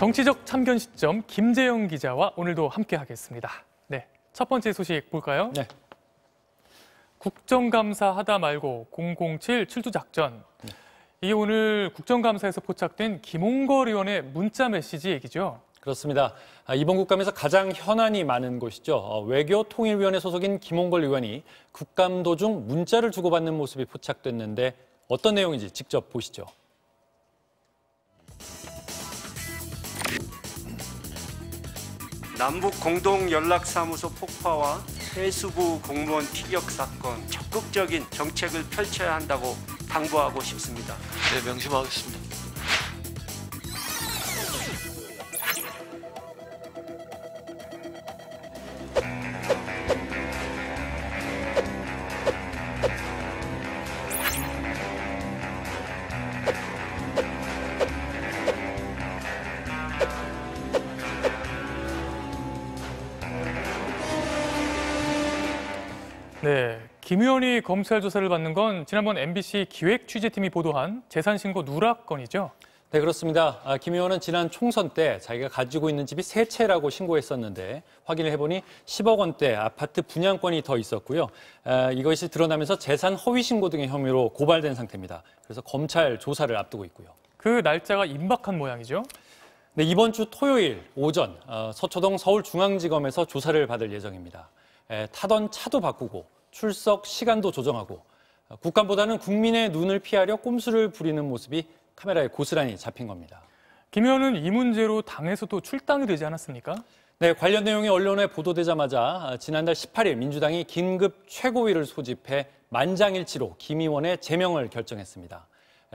정치적 참견 시점 김재영 기자와 오늘도 함께하겠습니다. 네, 첫 번째 소식 볼까요? 네. 국정감사 하다 말고 007 출두작전. 이게 오늘 국정감사에서 포착된 김홍걸 의원의 문자 메시지 얘기죠? 그렇습니다. 이번 국감에서 가장 현안이 많은 곳이죠. 외교통일위원회 소속인 김홍걸 의원이 국감 도중 문자를 주고받는 모습이 포착됐는데 어떤 내용인지 직접 보시죠. 남북 공동연락사무소 폭파와 해수부 공무원 피격 사건 적극적인 정책을 펼쳐야 한다고 당부하고 싶습니다. 네, 명심하겠습니다. 네, 김 의원이 검찰 조사를 받는 건 지난번 MBC 기획 취재팀이 보도한 재산신고 누락 건이죠? 네, 그렇습니다. 김 의원은 지난 총선 때 자기가 가지고 있는 집이 세 채라고 신고했었는데 확인을 해보니 10억 원대 아파트 분양권이 더 있었고요. 이것이 드러나면서 재산 허위 신고 등의 혐의로 고발된 상태입니다. 그래서 검찰 조사를 앞두고 있고요. 그 날짜가 임박한 모양이죠? 네, 이번 주 토요일 오전 서초동 서울중앙지검에서 조사를 받을 예정입니다. 타던 차도 바꾸고 출석 시간도 조정하고 국감보다는 국민의 눈을 피하려 꼼수를 부리는 모습이 카메라에 고스란히 잡힌 겁니다. 김 의원은 이 문제로 당에서도 출당이 되지 않았습니까? 네, 관련 내용이 언론에 보도되자마자 지난달 18일 민주당이 긴급 최고위를 소집해 만장일치로 김 의원의 제명을 결정했습니다.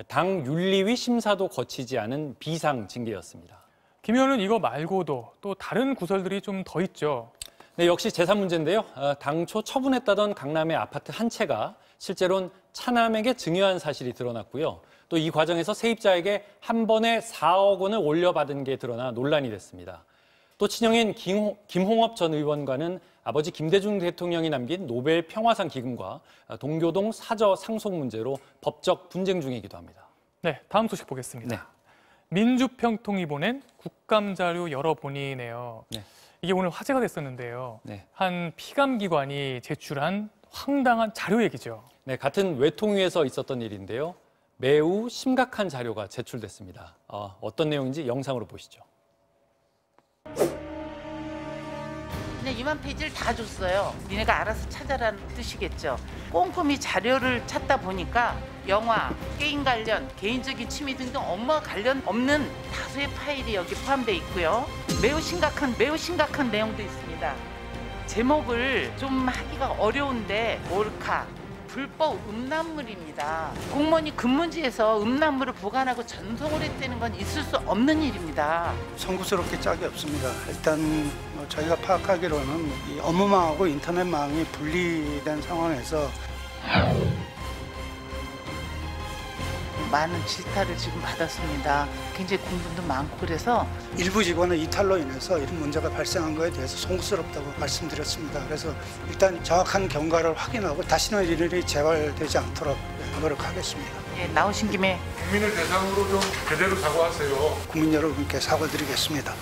당 윤리위 심사도 거치지 않은 비상 징계였습니다. 김 의원은 이거 말고도 또 다른 구설들이 좀 더 있죠. 네, 역시 재산 문제인데요. 당초 처분했다던 강남의 아파트 한 채가 실제로는 차남에게 증여한 사실이 드러났고요. 또 이 과정에서 세입자에게 한 번에 4억 원을 올려받은 게 드러나 논란이 됐습니다. 또 친형인 김홍업 전 의원과는 아버지 김대중 대통령이 남긴 노벨 평화상 기금과 동교동 사저 상속 문제로 법적 분쟁 중이기도 합니다. 네, 다음 소식 보겠습니다. 네. 민주평통이 보낸 국감자료 열어보니네요. 네. 이게 오늘 화제가 됐었는데요. 네. 한 피감기관이 제출한 황당한 자료 얘기죠. 네, 같은 외통위에서 있었던 일인데요. 매우 심각한 자료가 제출됐습니다. 어떤 내용인지 영상으로 보시죠. 그냥 2만 페이지를 다 줬어요. 니네가 알아서 찾아라는 뜻이겠죠. 꼼꼼히 자료를 찾다 보니까 영화, 게임 관련, 개인적인 취미 등등 업무와 관련 없는 다수의 파일이 여기 포함되어 있고요. 매우 심각한 내용도 있습니다. 제목을 좀 하기가 어려운데 몰카, 불법 음란물입니다. 공무원이 근무지에서 음란물을 보관하고 전송을 했다는 건 있을 수 없는 일입니다. 송구스럽게 짝이 없습니다. 일단 저희가 파악하기로는 이 업무망하고 인터넷망이 분리된 상황에서 많은 질타를 지금 받았습니다. 굉장히 공분도 많고 그래서 일부 직원의 이탈로 인해서 이런 문제가 발생한 것에 대해서 송구스럽다고 말씀드렸습니다. 그래서 일단 정확한 경과를 확인하고 다시는 이런 일이 재발되지 않도록 노력하겠습니다. 예, 나오신 김에 국민을 대상으로 좀 제대로 사과하세요. 국민 여러분께 사과드리겠습니다.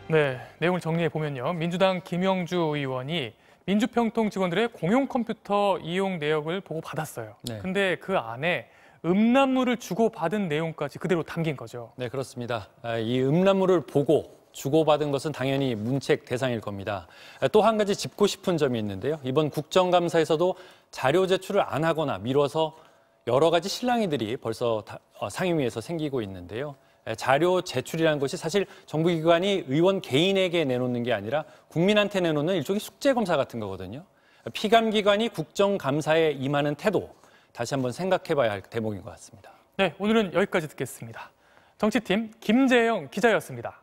네, 내용을 정리해 보면요. 민주당 김영주 의원이 민주평통 직원들의 공용 컴퓨터 이용 내역을 보고 받았어요. 네. 근데 그 안에 음란물을 주고받은 내용까지 그대로 담긴 거죠. 네, 그렇습니다. 이 음란물을 보고 주고받은 것은 당연히 문책 대상일 겁니다. 또 한 가지 짚고 싶은 점이 있는데요. 이번 국정감사에서도 자료 제출을 안 하거나 미뤄서 여러 가지 실랑이들이 벌써 상임위에서 생기고 있는데요. 자료 제출이라는 것이 사실 정부기관이 의원 개인에게 내놓는 게 아니라 국민한테 내놓는 일종의 숙제검사 같은 거거든요. 피감기관이 국정감사에 임하는 태도, 다시 한번 생각해봐야 할 대목인 것 같습니다. 네, 오늘은 여기까지 듣겠습니다. 정치팀 김재영 기자였습니다.